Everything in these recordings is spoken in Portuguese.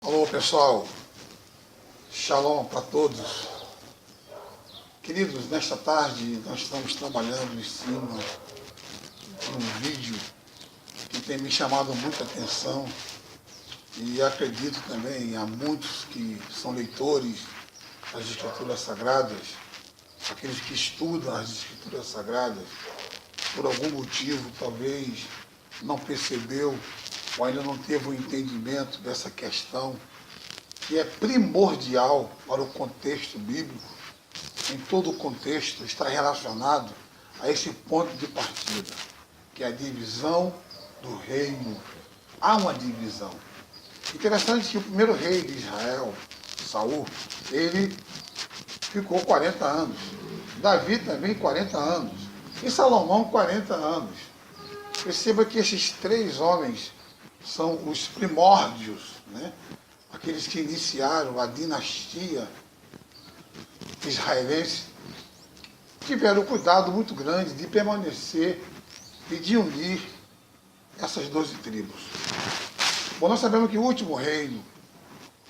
Alô pessoal, shalom para todos. Queridos, nesta tarde nós estamos trabalhando em cima de um vídeo que tem me chamado muita atenção e acredito também a muitos que são leitores das Escrituras Sagradas, aqueles que estudam as Escrituras Sagradas, por algum motivo talvez não percebeu ou ainda não teve o entendimento dessa questão, que é primordial para o contexto bíblico. Em todo o contexto está relacionado a esse ponto de partida, que é a divisão do reino. Há uma divisão. Interessante que o primeiro rei de Israel, Saul, ele ficou 40 anos. Davi também 40 anos. E Salomão 40 anos. Perceba que esses três homens são os primórdios, né? Aqueles que iniciaram a dinastia israelense, tiveram um cuidado muito grande de permanecer e de unir essas 12 tribos. Bom, nós sabemos que o último reino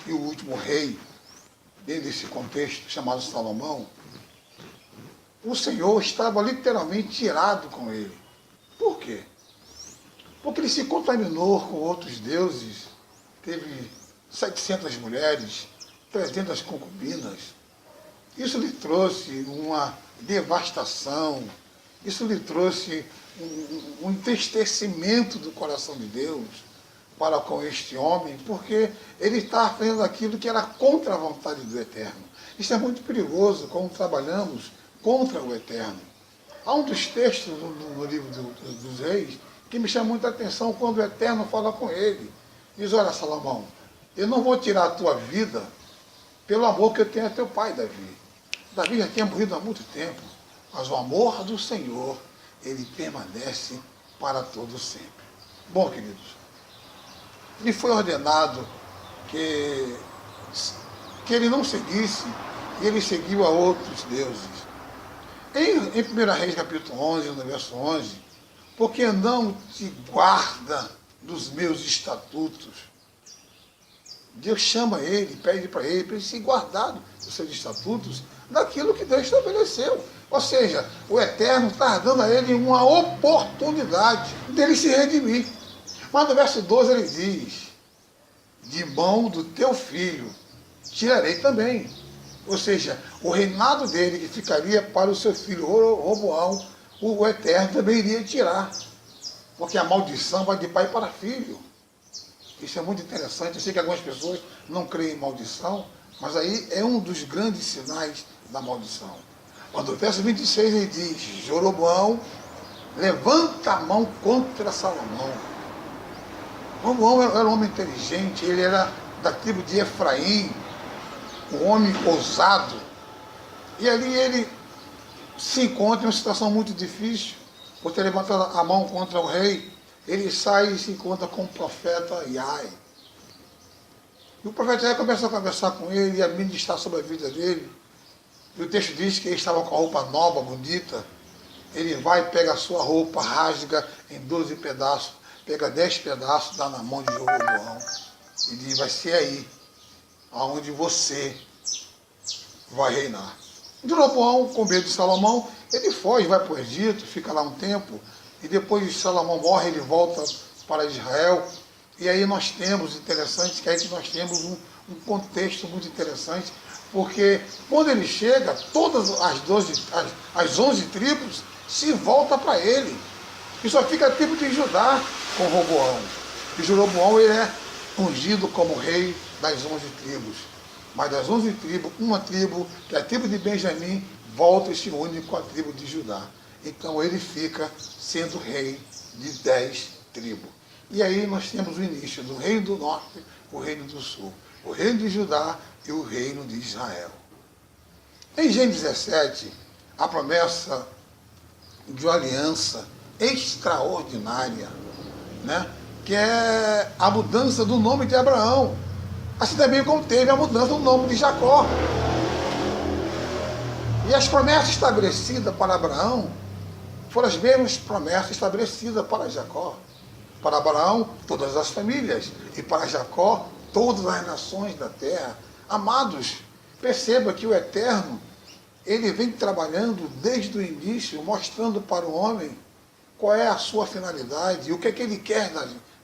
e o último rei, dentro desse contexto chamado Salomão, o Senhor estava literalmente tirado com ele. Por quê? Porque ele se contaminou com outros deuses, teve 700 mulheres, 300 concubinas. Isso lhe trouxe uma devastação, isso lhe trouxe um entristecimento do coração de Deus para com este homem, porque ele estava fazendo aquilo que era contra a vontade do Eterno. Isso é muito perigoso quando trabalhamos contra o Eterno. Há um dos textos no livro dos Reis que me chama muita atenção quando o Eterno fala com ele. Diz, olha Salomão, eu não vou tirar a tua vida pelo amor que eu tenho a teu pai Davi. Davi já tinha morrido há muito tempo, mas o amor do Senhor, ele permanece para todo sempre. Bom, queridos, lhe foi ordenado que ele não seguisse, e ele seguiu a outros deuses. Em 1 Reis capítulo 11, no verso 11, porque não te guarda dos meus estatutos. Deus chama ele, pede para ele se guardar dos seus estatutos, daquilo que Deus estabeleceu. Ou seja, o Eterno está dando a ele uma oportunidade dele se redimir. Mas no verso 12 ele diz, de mão do teu filho tirarei também. Ou seja, o reinado dele que ficaria para o seu filho Roboão, o Eterno também iria tirar. Porque a maldição vai de pai para filho. Isso é muito interessante. Eu sei que algumas pessoas não creem em maldição, mas aí é um dos grandes sinais da maldição. Quando o verso 26 ele diz, Jeroboão levanta a mão contra Salomão. Roboão era um homem inteligente, ele era da tribo de Efraim, um homem ousado. E ali ele se encontra em uma situação muito difícil, por ter levantado a mão contra o rei. Ele sai e se encontra com o profeta Iai. E o profeta Iai começa a conversar com ele e a ministrar sobre a vida dele. E o texto diz que ele estava com a roupa nova, bonita. Ele vai, pega a sua roupa, rasga em 12 pedaços, pega 10 pedaços, dá na mão de Jeroboão. E diz, vai ser aí, aonde você vai reinar. Jeroboão, com medo de Salomão, ele foge, vai para o Egito, fica lá um tempo. E depois de Salomão morre, ele volta para Israel. E aí nós temos, interessante, que aí nós temos um contexto muito interessante, porque quando ele chega, todas as 11 tribos se voltam para ele. E só fica a tribo de Judá com Roboão. E Jeroboão ele é ungido como rei das 11 tribos. Mas das 11 tribos, uma tribo, que é a tribo de Benjamim, volta e se une com a tribo de Judá. Então ele fica sendo rei de 10 tribos. E aí nós temos o início do reino do norte, o reino do sul, o reino de Judá e o reino de Israel. Em Gênesis 17, a promessa de uma aliança extraordinária, né? Que é a mudança do nome de Abraão. Assim também como teve a mudança do nome de Jacó. E as promessas estabelecidas para Abraão foram as mesmas promessas estabelecidas para Jacó. Para Abraão, todas as famílias, e para Jacó, todas as nações da terra. Amados, perceba que o Eterno, ele vem trabalhando desde o início, mostrando para o homem qual é a sua finalidade, o que é que ele quer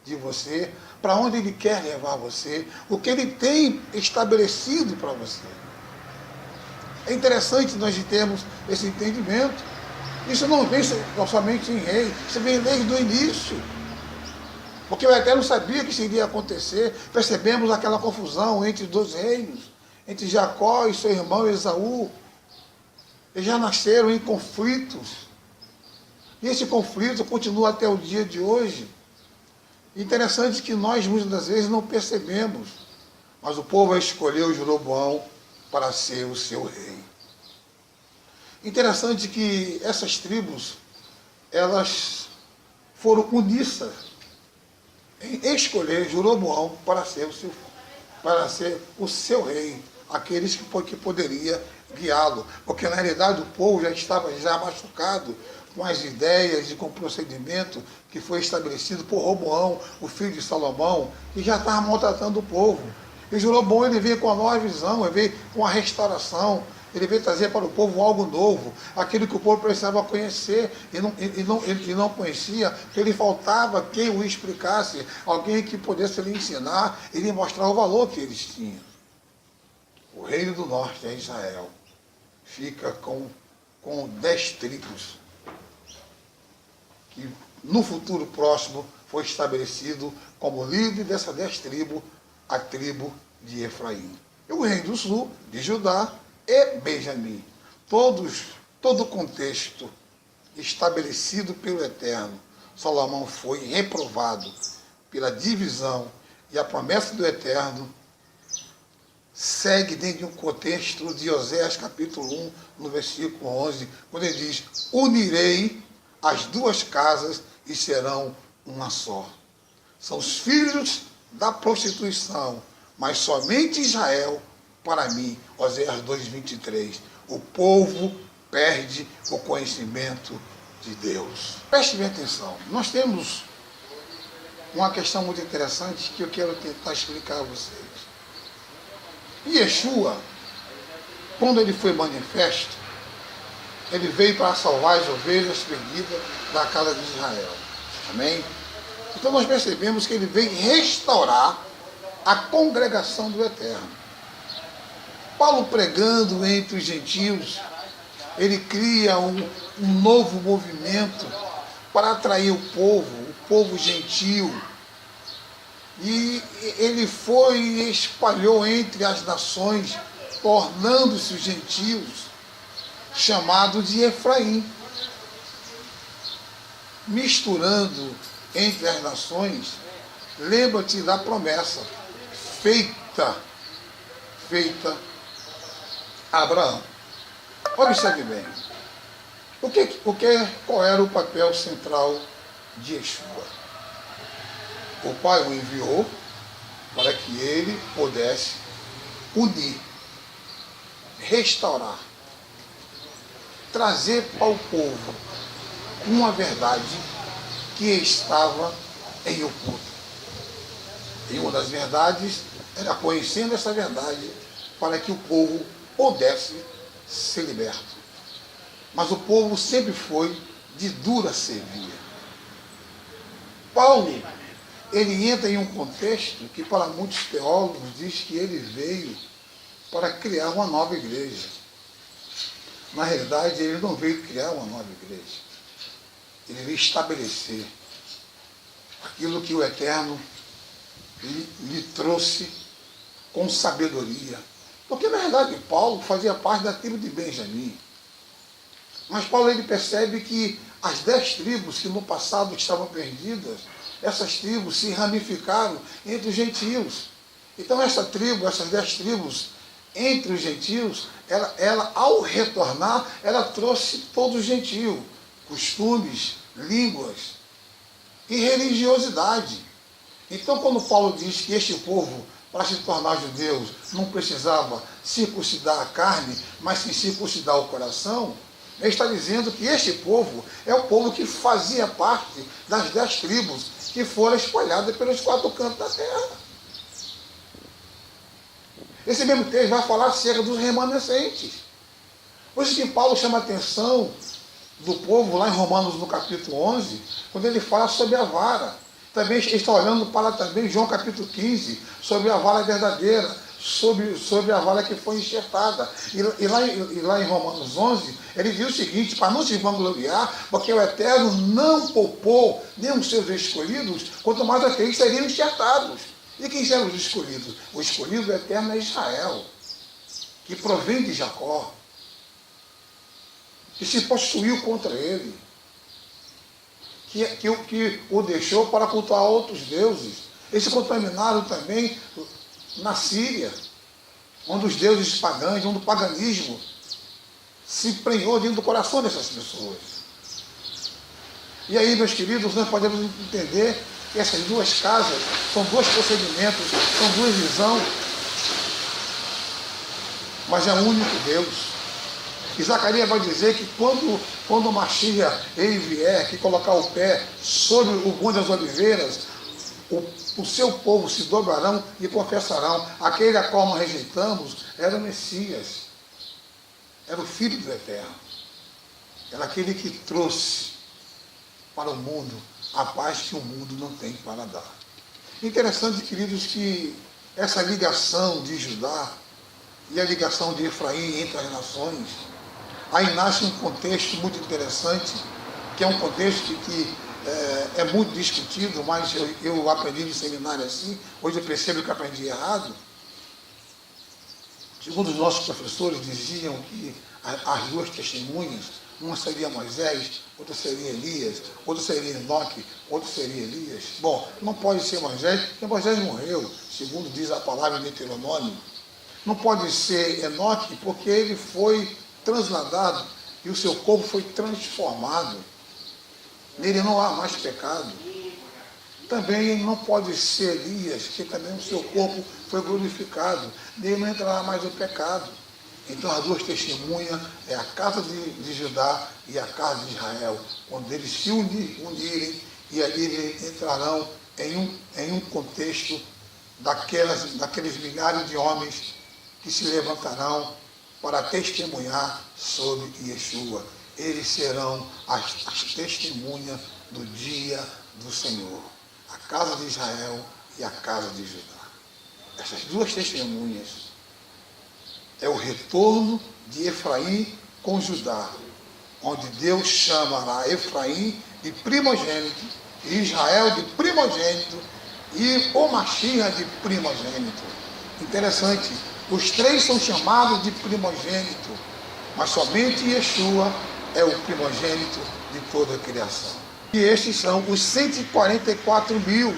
de você, para onde ele quer levar você, o que ele tem estabelecido para você. É interessante nós termos esse entendimento. Isso não vem somente em rei, isso vem desde o início. Porque o Eterno sabia que isso iria acontecer. Percebemos aquela confusão entre os dois reinos, entre Jacó e seu irmão Esaú. Eles já nasceram em conflitos. E esse conflito continua até o dia de hoje. Interessante que nós, muitas das vezes, não percebemos. Mas o povo escolheu Jeroboão para ser o seu rei. Interessante que essas tribos, elas foram uníssonas em escolher Jeroboão para ser o seu rei, aqueles que poderia guiá-lo, porque na realidade o povo já estava machucado com as ideias e com o procedimento que foi estabelecido por Roboão, o filho de Salomão, que já estava maltratando o povo. E Jeroboão, ele veio com a nova visão, ele veio com a restauração, ele veio trazer para o povo algo novo, aquilo que o povo precisava conhecer e não conhecia, porque lhe faltava quem o explicasse, alguém que pudesse lhe ensinar e lhe mostrar o valor que eles tinham. O reino do norte é Israel, fica com 10 tribos, que no futuro próximo foi estabelecido como líder dessas 10 tribos, a tribo de Efraim. E o reino do sul, de Judá e Benjamim. Todo o contexto estabelecido pelo Eterno. Salomão foi reprovado pela divisão, e a promessa do Eterno segue dentro de um contexto de Oséias capítulo 1, no versículo 11, quando ele diz: unirei as duas casas e serão uma só. São os filhos da prostituição, mas somente Israel para mim. Oséias 2:23. O povo perde o conhecimento de Deus. Preste bem atenção. Nós temos uma questão muito interessante que eu quero tentar explicar a vocês. Yeshua, quando ele foi manifesto, ele veio para salvar as ovelhas perdidas da casa de Israel. Amém? Então nós percebemos que ele veio restaurar a congregação do Eterno. Paulo, pregando entre os gentios, ele cria um novo movimento para atrair o povo gentil. E ele foi e espalhou entre as nações, tornando-se os gentios, chamado de Efraim. Misturando entre as nações, lembra-te da promessa feita a Abraão. Observe bem. Qual era o papel central de Yeshua? O Pai o enviou para que ele pudesse unir, restaurar, trazer para o povo uma verdade que estava em oculto. E uma das verdades era conhecendo essa verdade para que o povo pudesse ser liberto. Mas o povo sempre foi de dura servia. Paulo, ele entra em um contexto que para muitos teólogos diz que ele veio para criar uma nova igreja. Na realidade, ele não veio criar uma nova igreja. Ele veio estabelecer aquilo que o Eterno lhe trouxe com sabedoria. Porque, na verdade, Paulo fazia parte da tribo de Benjamim. Mas Paulo, ele percebe que as 10 tribos que no passado estavam perdidas, essas tribos se ramificaram entre os gentios. Então, essas 10 tribos, entre os gentios, ela ao retornar, ela trouxe todo o gentio, costumes, línguas e religiosidade. Então, quando Paulo diz que este povo, para se tornar judeus, não precisava circuncidar a carne, mas sim circuncidar o coração, ele está dizendo que este povo é o povo que fazia parte das 10 tribos que foram espalhadas pelos 4 cantos da terra. Esse mesmo texto vai falar acerca dos remanescentes. Por isso que Paulo chama a atenção do povo lá em Romanos no capítulo 11, quando ele fala sobre a vara. Também está olhando para também João capítulo 15, sobre a vara verdadeira, sobre a vara que foi enxertada. E lá em Romanos 11, ele diz o seguinte: para não se vangloriar, porque o Eterno não poupou nem os seus escolhidos, quanto mais aqueles seriam enxertados. E quem eram os escolhidos? O escolhido eterno é Israel, que provém de Jacó, que se possuiu contra ele, que o deixou para cultuar outros deuses. Eles se contaminaram também na Síria, onde os deuses pagãos, onde o paganismo se emprenhou dentro do coração dessas pessoas. E aí, meus queridos, nós podemos entender que essas duas casas são dois procedimentos, são duas visões, mas é um único Deus. E Zacarias vai dizer que quando o Mashiach ele vier, que colocar o pé sobre o Monte das Oliveiras, o seu povo se dobrarão e confessarão: aquele a qual nós rejeitamos era o Messias, era o Filho do Eterno, era aquele que trouxe para o mundo a paz que o mundo não tem para dar. Interessante, queridos, que essa ligação de Judá e a ligação de Efraim entre as nações, aí nasce um contexto muito interessante, que é um contexto que é muito discutido, mas eu aprendi no seminário assim, hoje eu percebo que aprendi errado. Segundo os nossos professores diziam que as duas testemunhas, uma seria Moisés, outra seria Elias, outra seria Enoque, outra seria Elias. Bom, não pode ser Moisés, porque Moisés morreu, segundo diz a palavra em Deuteronômio. Não pode ser Enoque, porque ele foi transladado e o seu corpo foi transformado. Nele não há mais pecado. Também não pode ser Elias, que também o seu corpo foi glorificado. Nele não entrará mais o pecado. Então as duas testemunhas é a casa de Judá e a casa de Israel. Quando eles se unirem, e ali eles entrarão em um contexto daqueles milhares de homens que se levantarão para testemunhar sobre Yeshua. Eles serão as testemunhas do dia do Senhor. A casa de Israel e a casa de Judá. Essas duas testemunhas é o retorno de Efraim com Judá, onde Deus chamará Efraim de primogênito, e Israel de primogênito, e o Mashiach de primogênito. Interessante, os três são chamados de primogênito, mas somente Yeshua é o primogênito de toda a criação. E estes são os 144 mil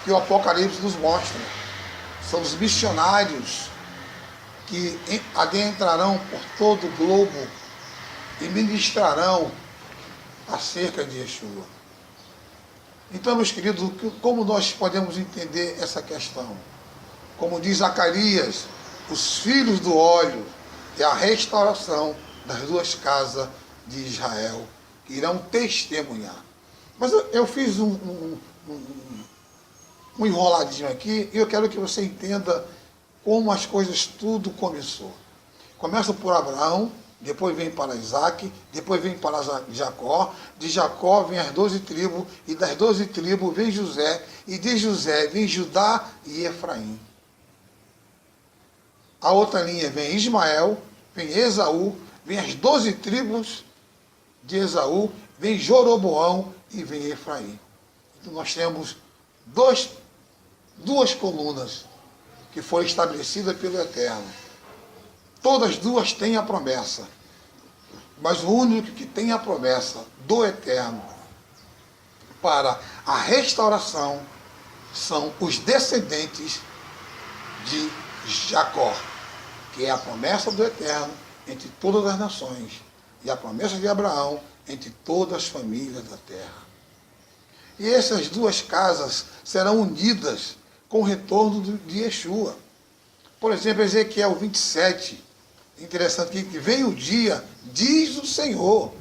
que o Apocalipse nos mostra. São os missionários que adentrarão por todo o globo e ministrarão acerca de Yeshua. Então, meus queridos, como nós podemos entender essa questão? Como diz Zacarias, os filhos do óleo é a restauração das duas casas de Israel, que irão testemunhar. Mas eu fiz um enroladinho aqui, e eu quero que você entenda como as coisas tudo começou. Começa por Abraão, depois vem para Isaac, depois vem para Jacó, de Jacó vem as 12 tribos, e das 12 tribos vem José, e de José vem Judá e Efraim. A outra linha vem Ismael, vem Esaú, vem as 12 tribos de Esaú, vem Joroboão e vem Efraim. Então nós temos duas colunas que foram estabelecidas pelo Eterno. Todas duas têm a promessa, mas o único que tem a promessa do Eterno para a restauração são os descendentes de Jacó, que é a promessa do Eterno entre todas as nações, e a promessa de Abraão entre todas as famílias da terra. E essas duas casas serão unidas com o retorno de Yeshua. Por exemplo, Ezequiel 27, interessante que vem o dia, diz o Senhor,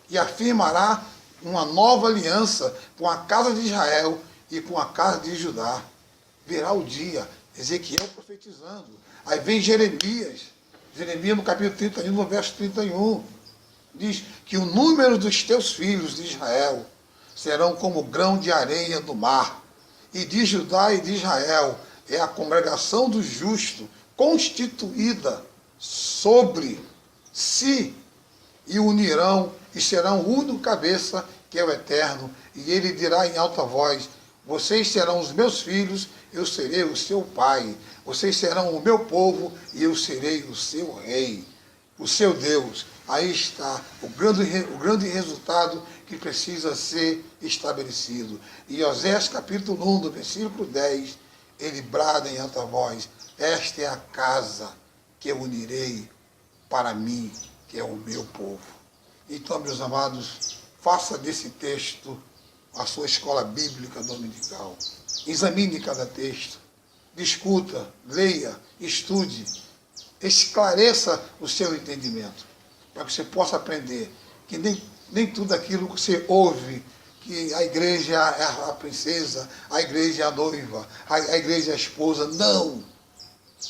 e afirmará uma nova aliança com a casa de Israel e com a casa de Judá. virá o dia. Ezequiel profetizando. Aí vem Jeremias. Jeremias no capítulo 31, no verso 31. Diz que o número dos teus filhos de Israel serão como o grão de areia do mar. E de Judá e de Israel é a congregação do justo, constituída sobre si, e unirão, e serão um único cabeça, que é o Eterno. E ele dirá em alta voz: vocês serão os meus filhos, eu serei o seu pai. Vocês serão o meu povo, e eu serei o seu rei, o seu Deus. Aí está o grande resultado que precisa ser estabelecido. E Osés capítulo 1, do versículo 10, ele brada em alta voz: esta é a casa que eu unirei para mim, que é o meu povo. Então, meus amados, faça desse texto a sua escola bíblica dominical. Examine cada texto, discuta, leia, estude, esclareça o seu entendimento, para que você possa aprender que nem tudo aquilo que você ouve, que a igreja é a princesa, a igreja é a noiva, a igreja é a esposa, não!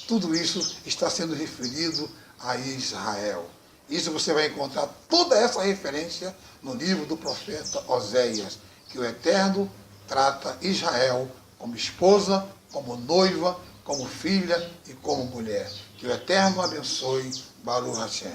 Tudo isso está sendo referido a Israel. Isso você vai encontrar toda essa referência no livro do profeta Oséias, que o Eterno trata Israel como esposa, como noiva, como filha e como mulher. Que o Eterno abençoe. Baruch Hashem.